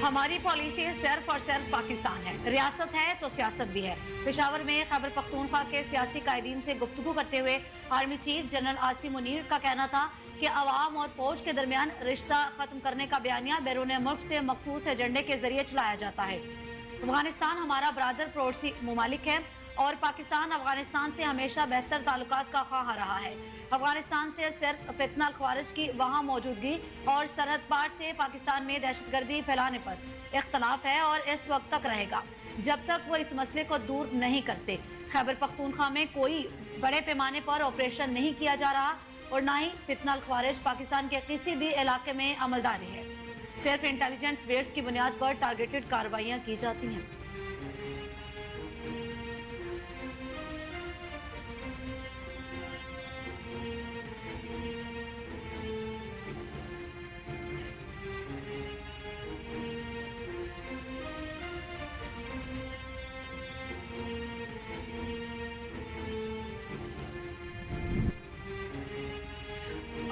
ہماری پالیسی صرف اور صرف پاکستان ہے، ریاست ہے تو سیاست بھی ہے۔ پشاور میں خیبر پختونخوا کے سیاسی قائدین سے گفتگو کرتے ہوئے army chief general Asim Munir کا کہنا تھا کہ عوام اور فوج کے درمیان رشتہ ختم کرنے کا بیانیہ بیرون ملک سے مخصوص ایجنڈے کے ذریعے چلایا جاتا ہے۔ افغانستان ہمارا برادر پڑوسی ممالک ہے اور پاکستان افغانستان سے ہمیشہ بہتر تعلقات کا خواہاں رہا ہے۔ افغانستان سے صرف فتنہ الخوارج کی وہاں موجودگی اور سرحد پار سے پاکستان میں دہشت گردی پھیلانے پر اختلاف ہے اور اس وقت تک رہے گا جب تک وہ اس مسئلے کو دور نہیں کرتے۔ خیبر پختونخوا میں کوئی بڑے پیمانے پر آپریشن نہیں کیا جا رہا اور نہ ہی فتنہ الخوارج پاکستان کے کسی بھی علاقے میں عملداری ہے۔ صرف انٹیلیجنس ویٹس کی بنیاد پر ٹارگیٹڈ کارروائیاں کی جاتی ہیں۔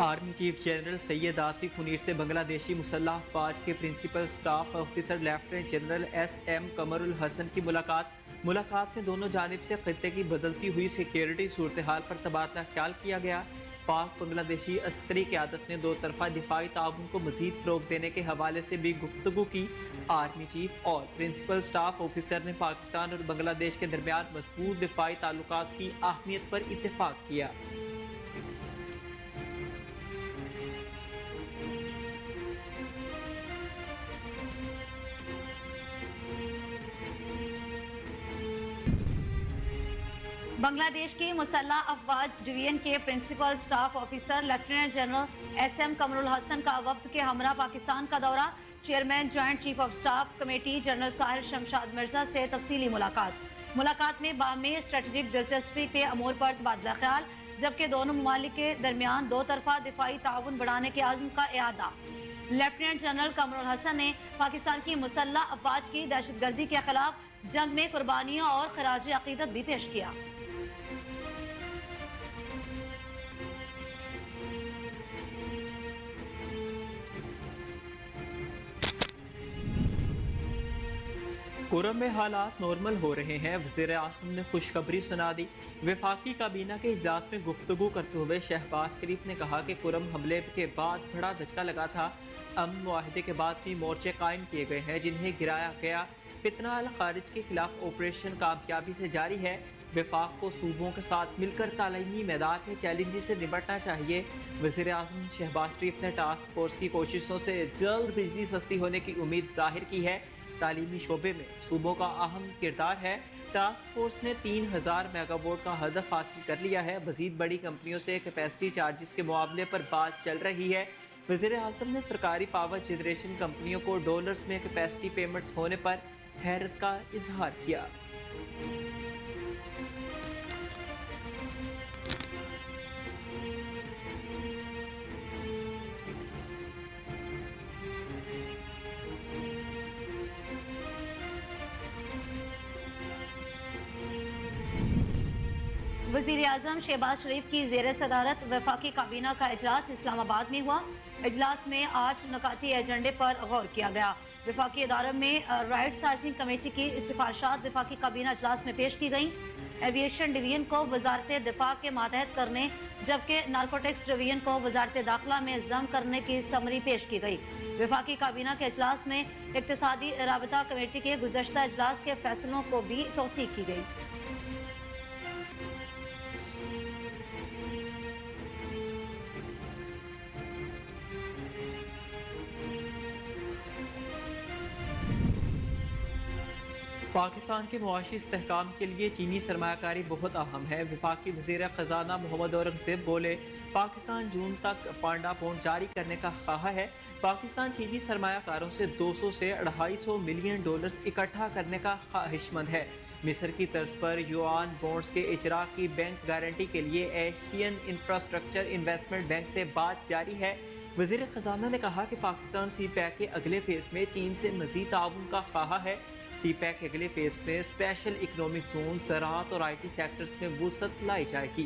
Army chief general Syed Asif Munir سے بنگلہ دیشی مسلح افواج کے principal staff officer lieutenant general S M Qamar ul Hasan کی ملاقات میں دونوں جانب سے خطے کی بدلتی ہوئی سیکیورٹی صورتحال پر تبادلہ خیال کیا گیا۔ پاک بنگلہ دیشی عسکری قیادت نے دو طرفہ دفاعی تعاون کو مزید فروغ دینے کے حوالے سے بھی گفتگو کی۔ آرمی چیف اور پرنسپل سٹاف آفیسر نے پاکستان اور بنگلہ دیش کے درمیان مضبوط دفاعی تعلقات کی اہمیت پر اتفاق کیا۔ بنگلہ دیش کی مسلح افواج ڈویژن کے principal staff officer lieutenant general S M Qamar ul Hasan کا وفد کے ہمراہ پاکستان کا دورہ۔ Chairman joint chief of staff committee general Sahir Shamshad Mirza سے تفصیلی ملاقات میں باہمی اسٹریٹجک دلچسپی کے امور پر تبادلہ خیال، جبکہ دونوں ممالک کے درمیان دو طرفہ دفاعی تعاون بڑھانے کے عزم کا اعادہ۔ لیفٹیننٹ جنرل قمر الحسن نے پاکستان کی مسلح افواج کی دہشت گردی کے خلاف جنگ میں قربانیوں اور خراج عقیدت بھی پیش کیا۔ کرم میں حالات نارمل ہو رہے ہیں، وزیر اعظم نے خوشخبری سنا دی۔ وفاقی کابینہ کے اجلاس میں گفتگو کرتے ہوئے شہباز شریف نے کہا کہ کرم حملے کے بعد بڑا دھچکا لگا تھا۔ امن معاہدے کے بعد بھی مورچے قائم کیے گئے ہیں جنہیں گرایا گیا۔ فتنہ الخارج کے خلاف آپریشن کامیابی سے جاری ہے۔ وفاق کو صوبوں کے ساتھ مل کر تعلیمی میدان میں چیلنجز سے نمٹنا چاہیے۔ وزیر اعظم شہباز شریف نے ٹاسک فورس کی کوششوں سے جلد بجلی سستی ہونے کی امید ظاہر کی ہے۔ تعلیمی شعبے میں صوبوں کا اہم کردار ہے۔ ٹاسک فورس نے 3000 میگا واٹ کا ہدف حاصل کر لیا ہے۔ مزید بڑی کمپنیوں سے کیپیسٹی چارجز کے معاملے پر بات چل رہی ہے۔ وزیر اعظم نے سرکاری پاور جنریشن کمپنیوں کو ڈالرز میں کیپیسٹی پیمنٹس ہونے پر حیرت کا اظہار کیا۔ وزیر اعظم شہباز شریف کی زیر صدارت وفاقی کابینہ کا اجلاس اسلام آباد میں ہوا۔ اجلاس میں 8 نکاتی ایجنڈے پر غور کیا گیا۔ وفاقی اداروں میں رائٹ سائزنگ کمیٹی کی سفارشات وفاقی کابینہ اجلاس میں پیش کی گئیں۔ ایویشن ڈویژن کو وزارت دفاع کے ماتحت کرنے جبکہ نارکوٹکس ڈویژن کو وزارت داخلہ میں ضم کرنے کی سمری پیش کی گئی۔ وفاقی کابینہ کے اجلاس میں اقتصادی رابطہ کمیٹی کے گزشتہ اجلاس کے فیصلوں کو بھی توثیق کی گئی۔ پاکستان کے معاشی استحکام کے لیے چینی سرمایہ کاری بہت اہم ہے۔ وفاقی وزیر خزانہ محمد اورنگزیب بولے، پاکستان جون تک پانڈا بانڈ جاری کرنے کا خواہاں ہے۔ پاکستان چینی سرمایہ کاروں سے 200 سے 250 ملین ڈالرز اکٹھا کرنے کا خواہش مند ہے۔ مصر کی طرز پر یوان بانڈز کے اجرا کی بینک گارنٹی کے لیے ایشین انفراسٹرکچر انویسٹمنٹ بینک سے بات جاری ہے۔ وزیر خزانہ نے کہا کہ پاکستان سی پیک کے اگلے فیز میں چین سے مزید تعاون کا خواہاں ہے۔ سی پیک کے اگلے فیز میں اسپیشل اکنامک زون، زراعت اور IT سیکٹرز میں وسعت لائی جائے گی۔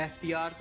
FTR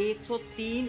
103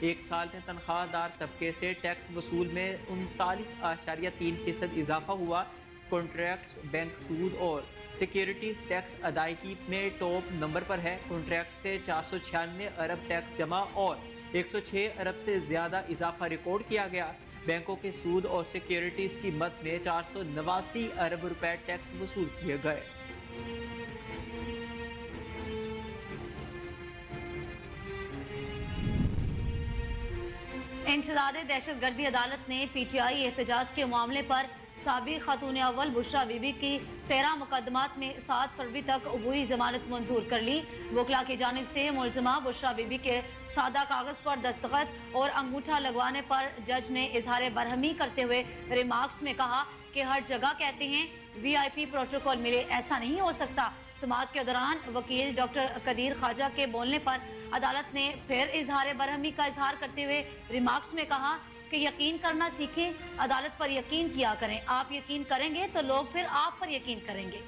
ایک سال میں تنخواہ دار طبقے سے ٹیکس وصول میں 39.3% اضافہ ہوا۔ کانٹریکٹس، بینک سود اور سیکیورٹیز ٹیکس ادائیگی میں ٹاپ نمبر پر ہے۔ کانٹریکٹ سے 496 ارب ٹیکس جمع اور 106 ارب سے زیادہ اضافہ ریکارڈ کیا گیا۔ بینکوں کے سود اور سیکیورٹیز کی مد میں 489 ارب روپے ٹیکس وصول کیے گئے۔ انسداد دہشت گردی عدالت نے پی ٹی آئی احتجاج کے معاملے پر سابق خاتون اول بشرا بی بی کی 13 مقدمات میں 7 فروری تک عبوری ضمانت منظور کر لی۔ وکلا کی جانب سے ملزمہ بشرا بی بی کے سادہ کاغذ پر دستخط اور انگوٹھا لگوانے پر جج نے اظہار برہمی کرتے ہوئے ریمارکس میں کہا کہ ہر جگہ کہتے ہیں وی آئی پی پروٹوکول ملے، ایسا نہیں ہو سکتا۔ سماعت کے دوران وکیل ڈاکٹر قدیر خواجہ کے بولنے پر عدالت نے پھر اظہار برہمی کا اظہار کرتے ہوئے ریمارکس میں کہا کہ یقین کرنا سیکھیں، عدالت پر یقین کیا کریں، آپ یقین کریں گے تو لوگ پھر آپ پر یقین کریں گے۔